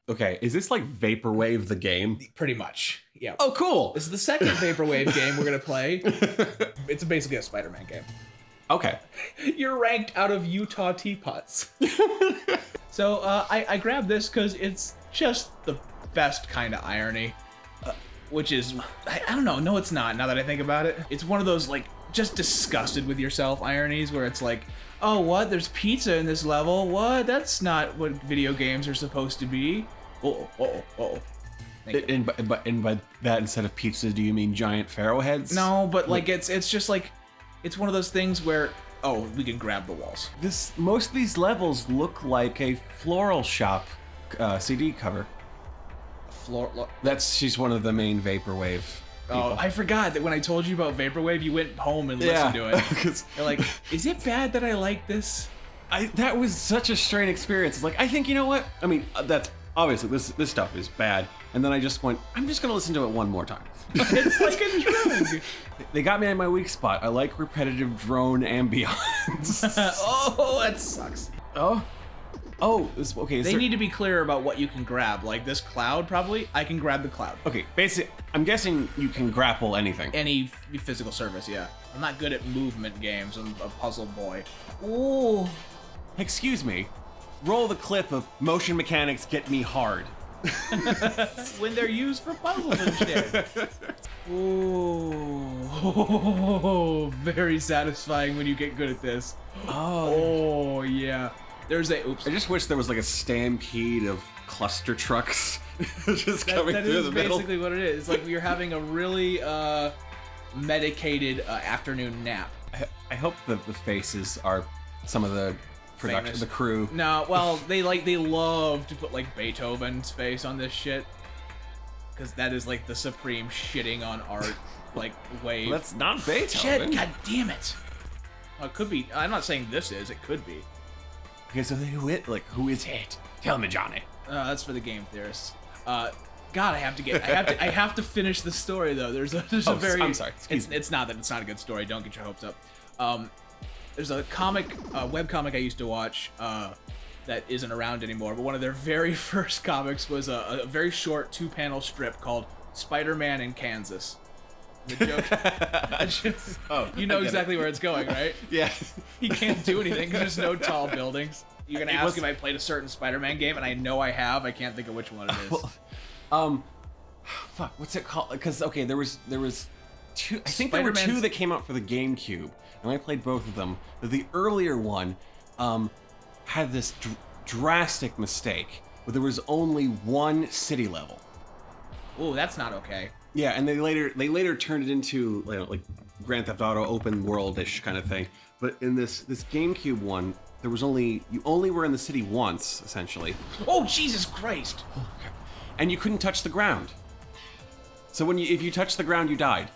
Okay, is this like Vaporwave the game? Pretty much, yeah. Oh, cool. This is the second Vaporwave game we're gonna play. It's basically a Spider-Man game. Okay. You're ranked out of Utah teapots. So I grabbed this because it's just the best kind of irony. Which is, I don't know, no it's not, now that I think about it. It's one of those, like, just disgusted with yourself ironies where it's like, oh, what? There's pizza in this level? What? That's not what video games are supposed to be. And by that, instead of pizza, do you mean giant pharaoh heads? No, but, like, it's just, like, it's one of those things where, oh, we can grab the walls. Most of these levels look like a floral shop CD cover. She's one of the main Vaporwave people. Oh, I forgot that when I told you about Vaporwave, you went home and listened to it. You're like, is it bad that I like this? That was such a strange experience. It's like, I think, you know what? I mean, that's obviously this stuff is bad. And then I just went, I'm just gonna listen to it one more time. It's like a drug. They got me in my weak spot. I like repetitive drone ambience. Oh, that sucks. Okay. They need to be clear about what you can grab. Like this cloud, probably. I can grab the cloud. Okay, basically, I'm guessing you can grapple anything. Any physical surface, yeah. I'm not good at movement games. I'm a puzzle boy. Ooh. Excuse me. Roll the clip of motion mechanics get me hard. When they're used for puzzles and shit. Ooh. Very satisfying when you get good at this. Oh, yeah. There's oops. I just wish there was like a stampede of cluster trucks just coming through the middle. That's basically what it is. It's like you're having a really medicated afternoon nap. I hope that the faces are some of the production, the crew. No, well, they love to put like Beethoven's face on this shit. Because that is like the supreme shitting on art like wave. Well, that's not Beethoven. Shit, god damn it. Well, it could be. I'm not saying this is, it could be. Okay, so who is it? Tell me, Johnny. That's for the game theorists. God, I have to finish the story though. There's a very. I'm sorry. It's not that it's not a good story. Don't get your hopes up. There's a comic, webcomic I used to watch that isn't around anymore. But one of their very first comics was a very short 2-panel strip called Spider-Man in Kansas. The joke. You know exactly where it's going, right? Yeah. He can't do anything. There's no tall buildings. You're gonna ask if I played a certain Spider-Man game, and I know I have. I can't think of which one it is. Fuck. What's it called? Because okay, there was two. I think there were two that came out for the GameCube, and I played both of them. The earlier one had this drastic mistake, where there was only one city level. Oh, that's not okay. Yeah, and they later turned it into like Grand Theft Auto open world-ish kind of thing. But in this GameCube one, you only were in the city once, essentially. Oh, Jesus Christ! And you couldn't touch the ground. So if you touched the ground, you died.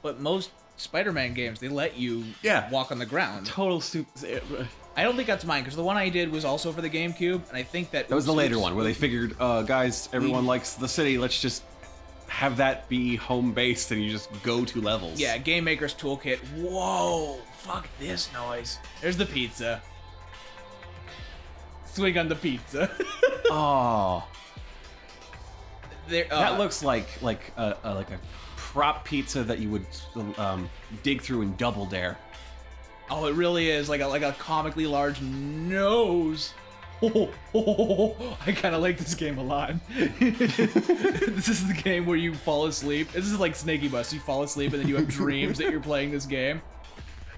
But most Spider-Man games, they let you walk on the ground. Total stupid. I don't think that's mine, because the one I did was also for the GameCube, and I think that was the later one, where they figured, guys, everyone likes the city, let's just have that be home based and you just go to levels. Yeah, Game Maker's Toolkit. Whoa, fuck this noise. There's the pizza. Swing on the pizza. Oh. That looks like a prop pizza that you would dig through in Double Dare. Oh, it really is like a comically large nose. I kind of like this game a lot. This is the game where you fall asleep. This is like Snaky Bus. You fall asleep and then you have dreams that you're playing this game.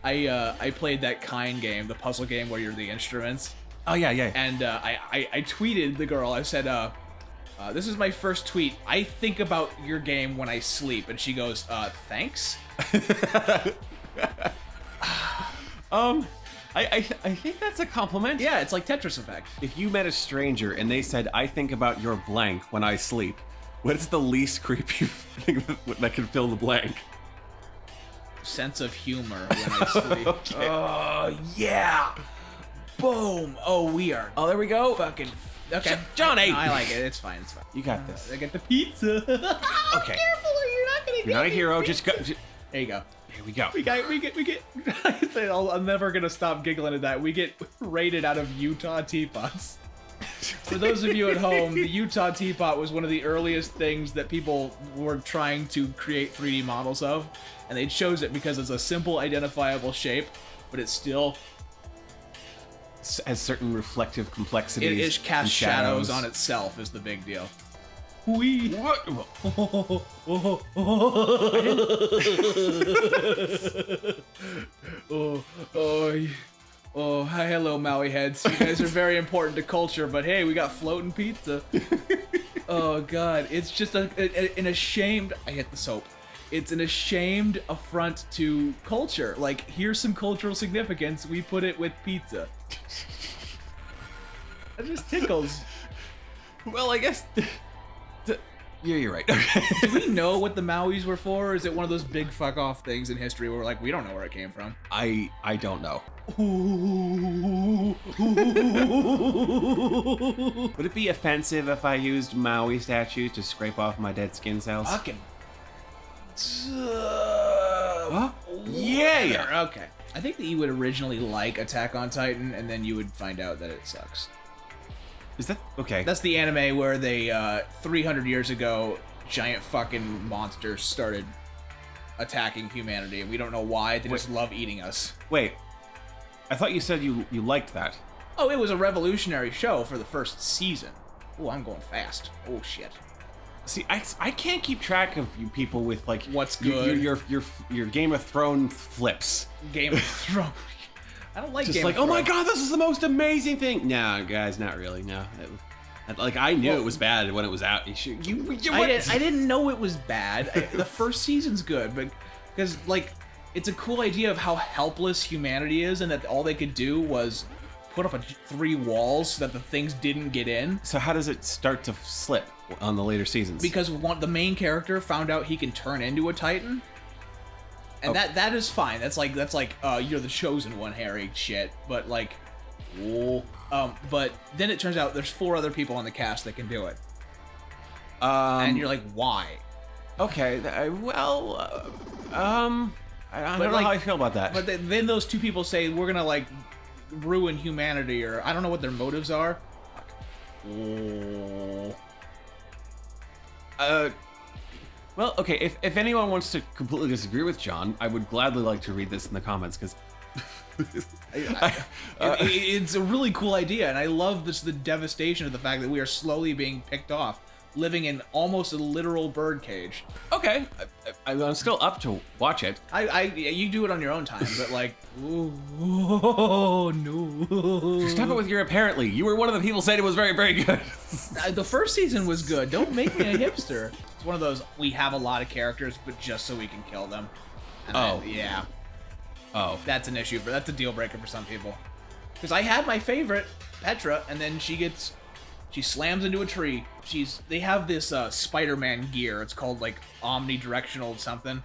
I played that kind game, the puzzle game where you're the instruments. Oh yeah. And I tweeted the girl. I said, this is my first tweet. I think about your game when I sleep. And she goes, thanks. I think that's a compliment. Yeah, it's like Tetris Effect. If you met a stranger and they said, I think about your blank when I sleep, what is the least creepy thing that can fill the blank? Sense of humor when I sleep. Okay. Oh, yeah. Boom. Oh, we are. Oh, there we go. Fucking. Okay. Johnny. No, I like it. It's fine. It's fine. You got this. I get the pizza. Okay. Careful or you're not going to get You're not a hero. pizza. Just go. There you go. Here we go. We get. I'm never gonna stop giggling at that. We get rated out of Utah teapots. For those of you at home, the Utah teapot was one of the earliest things that people were trying to create 3D models of, and they chose it because it's a simple, identifiable shape, but it's still has certain reflective complexities. It casts shadows on itself is the big deal. Wee. What? Oh, hi, hello, Maui heads. You guys are very important to culture, but hey, we got floating pizza. Oh God, it's just an ashamed. I hit the soap. It's an ashamed affront to culture. Like, here's some cultural significance. We put it with pizza. That just tickles. Well, I guess. Yeah, you're right. Okay. Do we know what the Mauis were for, or is it one of those big fuck off things in history where we're like, we don't know where it came from? I don't know. Would it be offensive if I used Maui statues to scrape off my dead skin cells? Fucking. Huh? Yeah. Okay. I think that you would originally like Attack on Titan, and then you would find out that it sucks. Is that okay? That's the anime where they 300 years ago, giant fucking monsters started attacking humanity, and we don't know why. They just love eating us. Wait, I thought you said you liked that. Oh, it was a revolutionary show for the first season. Oh, I'm going fast. Oh shit. See, I can't keep track of you people with like what's good. Your Game of Thrones flips. Game of Thrones. I don't like just Game like, of Thrones. Oh my God, this is the most amazing thing. No, guys, not really. No, like I knew it was bad when it was out. I didn't know it was bad. The first season's good, but because like it's a cool idea of how helpless humanity is, and that all they could do was put up 3 walls so that the things didn't get in. So how does it start to slip on the later seasons? Because the main character found out he can turn into a Titan. And that is fine. That's like you're the chosen one, Harry shit. But like, but then it turns out there's 4 other people on the cast that can do it. And you're like, why? Okay, I don't know how I feel about that. But then those 2 people say we're gonna like ruin humanity, or I don't know what their motives are. Well, okay, if anyone wants to completely disagree with John, I would gladly like to read this in the comments, because it's a really cool idea, and I love the devastation of the fact that we are slowly being picked off, living in almost a literal birdcage. Okay, I'm still up to watch it. You do it on your own time, but like, oh no. Stop it with your apparently. You were one of the people saying it was very, very good. The first season was good. Don't make me a hipster. It's one of those, we have a lot of characters, but just so we can kill them. And yeah. Oh. That's an issue, but that's a deal breaker for some people. Because I had my favorite, Petra, and then she slams into a tree. They have this Spider-Man gear. It's called like omnidirectional something.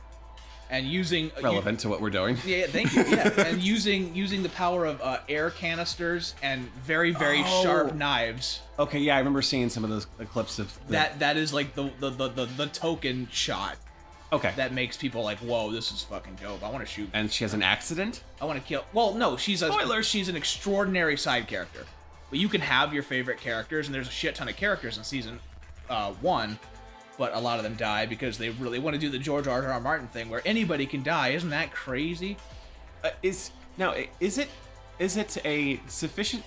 And using relevant to what we're doing. Yeah, thank you. Yeah, and using the power of air canisters and very, very sharp knives. Okay, yeah, I remember seeing some of those clips of that is like the token shot. Okay. That makes people like, whoa, this is fucking dope. I want to shoot. And she has an accident? I want to kill. Well, no, she's an extraordinary side character. But you can have your favorite characters, and there's a shit ton of characters in season 1. But a lot of them die because they really want to do the George R.R. Martin thing where anybody can die. Isn't that crazy? Is it a sufficient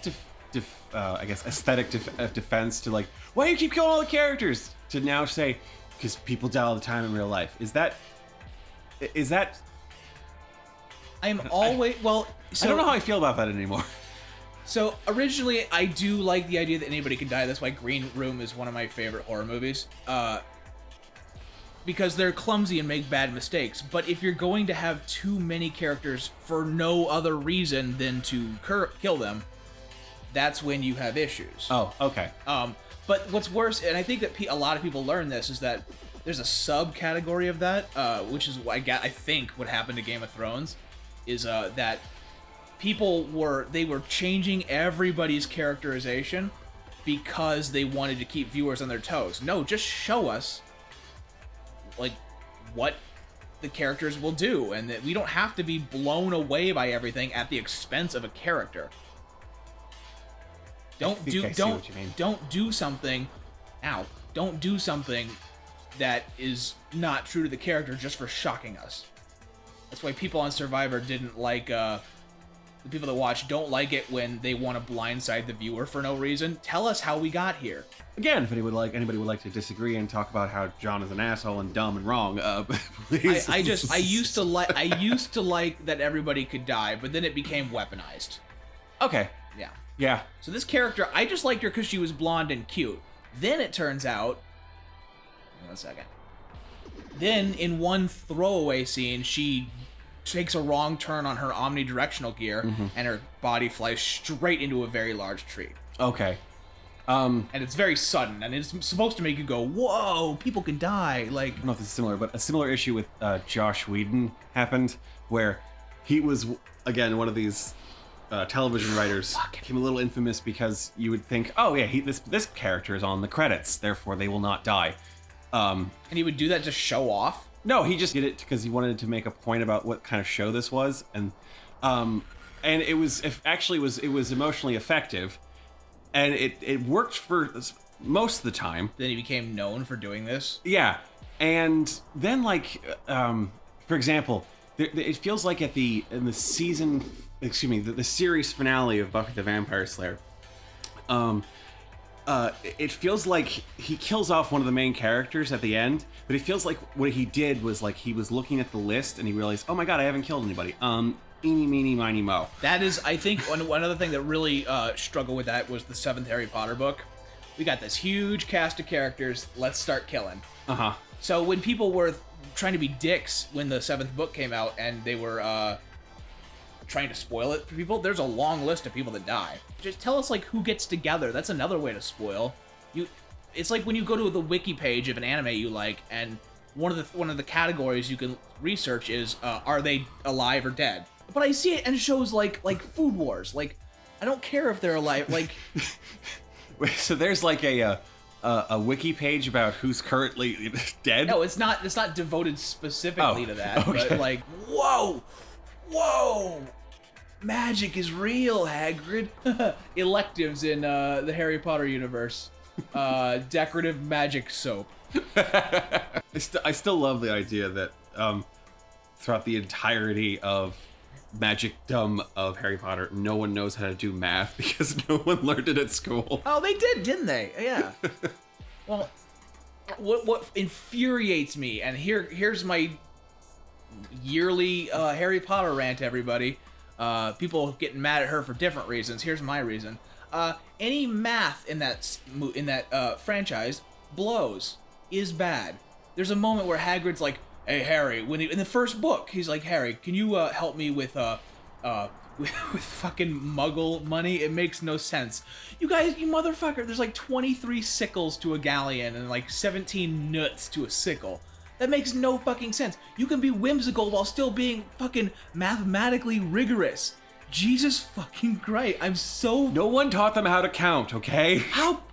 I guess aesthetic defense to like, why do you keep killing all the characters? To now say, because people die all the time in real life. Is that? I'm always well. So, I don't know how I feel about that anymore. So originally, I do like the idea that anybody can die. That's why Green Room is one of my favorite horror movies. Because they're clumsy and make bad mistakes. But if you're going to have too many characters for no other reason than to kill them, that's when you have issues. Oh, okay. But what's worse, and I think that a lot of people learn this, is that there's a subcategory of that, which is I think what happened to Game of Thrones, is that people were changing everybody's characterization because they wanted to keep viewers on their toes. No, just show us like what the characters will do, and that we don't have to be blown away by everything at the expense of a character. Don't do something. Ow! Don't do something that is not true to the character just for shocking us. That's why people on Survivor didn't like. The people that watch don't like it when they want to blindside the viewer for no reason. Tell us how we got here. Again, if anybody would like to disagree and talk about how John is an asshole and dumb and wrong, please. I used to like that everybody could die, but then it became weaponized. Okay. Yeah. Yeah. So this character, I just liked her because she was blonde and cute. Then it turns out. 1 second. Then in one throwaway scene, she takes a wrong turn on her omnidirectional gear, and her body flies straight into a very large tree. Okay. And it's very sudden, and it's supposed to make you go, "Whoa, people can die!" Like, I don't know if it's similar, but a similar issue with Josh Whedon happened, where he was again one of these television writers became a little infamous because you would think, "Oh yeah, this character is on the credits, therefore they will not die." And he would do that to show off. No, he just did it because he wanted to make a point about what kind of show this was, and it was emotionally effective, and it worked for most of the time. Then he became known for doing this. Yeah, and then for example, it feels like the series finale of Buffy the Vampire Slayer. It feels like he kills off one of the main characters at the end, but it feels like what he did was like he was looking at the list and he realized, oh my god, I haven't killed anybody. Eeny, meeny, miny, mo. That is, I think, one other thing that really struggled with that was the 7th Harry Potter book. We got this huge cast of characters, let's start killing. Uh-huh. So when people were trying to be dicks when the 7th book came out and they were trying to spoil it for people, there's a long list of people that die. Just tell us like who gets together. That's another way to spoil. It's like when you go to the wiki page of an anime you like, and one of the categories you can research is are they alive or dead? But I see it and it shows like Food Wars. Like, I don't care if they're alive. Like, wait, so there's like a wiki page about who's currently dead? No, it's not devoted specifically to that. Okay. But like, whoa. Magic is real, Hagrid. Electives in the Harry Potter universe. Decorative magic soap. I still love the idea that throughout the entirety of Magic-dom of Harry Potter, no one knows how to do math because no one learned it at school. Oh, they did, didn't they? Yeah. Well, what infuriates me, and here's my yearly Harry Potter rant, everybody. People getting mad at her for different reasons. Here's my reason. Any math in that franchise blows, is bad. There's a moment where Hagrid's like, "Hey Harry," in the first book, he's like, "Harry, can you help me with fucking Muggle money? It makes no sense. You guys, you motherfucker. There's like 23 sickles to a galleon and like 17 nuts to a sickle. That makes no fucking sense. You can be whimsical while still being fucking mathematically rigorous. Jesus fucking Christ, I'm so... No one taught them how to count, okay?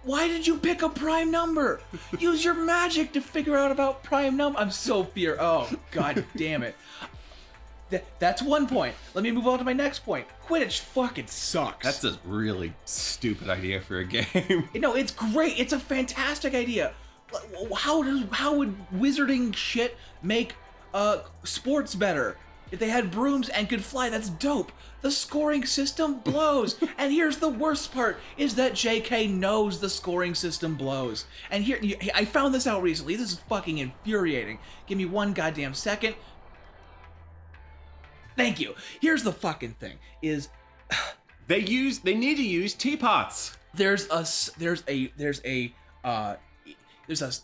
Why did you pick a prime number? Use your magic to figure out about prime number. I'm so fear. Oh, god damn it. That's one point. Let me move on to my next point. Quidditch fucking sucks. That's a really stupid idea for a game. No, it's great. It's a fantastic idea. How would wizarding shit make sports better? If they had brooms and could fly, that's dope. The scoring system blows. And here's the worst part, is that JK knows the scoring system blows. And here, I found this out recently. This is fucking infuriating. Give me one goddamn second. Thank you. Here's the fucking thing, is... They need to use teapots. There's a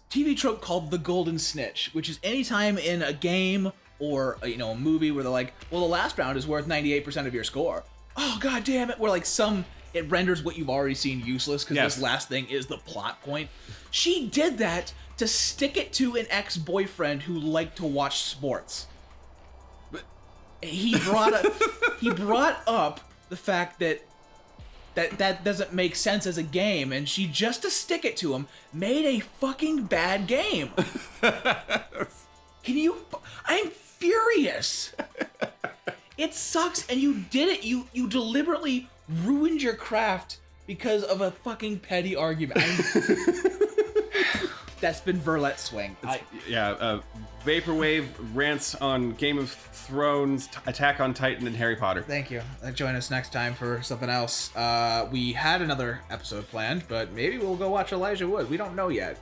TV trope called the Golden Snitch, which is anytime in a game or a movie where they're like, well, the last round is worth 98% of your score. Oh god damn it! Where like it renders what you've already seen useless because this last thing is the plot point. She did that to stick it to an ex-boyfriend who liked to watch sports. But he brought up the fact that doesn't make sense as a game, and she, just to stick it to him, made a fucking bad game. I'm furious. It sucks, and you did it. You deliberately ruined your craft because of a fucking petty argument. That's been Verlet swing. Vaporwave rants on Game of Thrones, Attack on Titan, and Harry Potter. Thank you. Join us next time for something else. We had another episode planned, but maybe we'll go watch Elijah Wood. We don't know yet.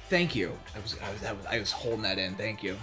Thank you. I was holding that in. Thank you.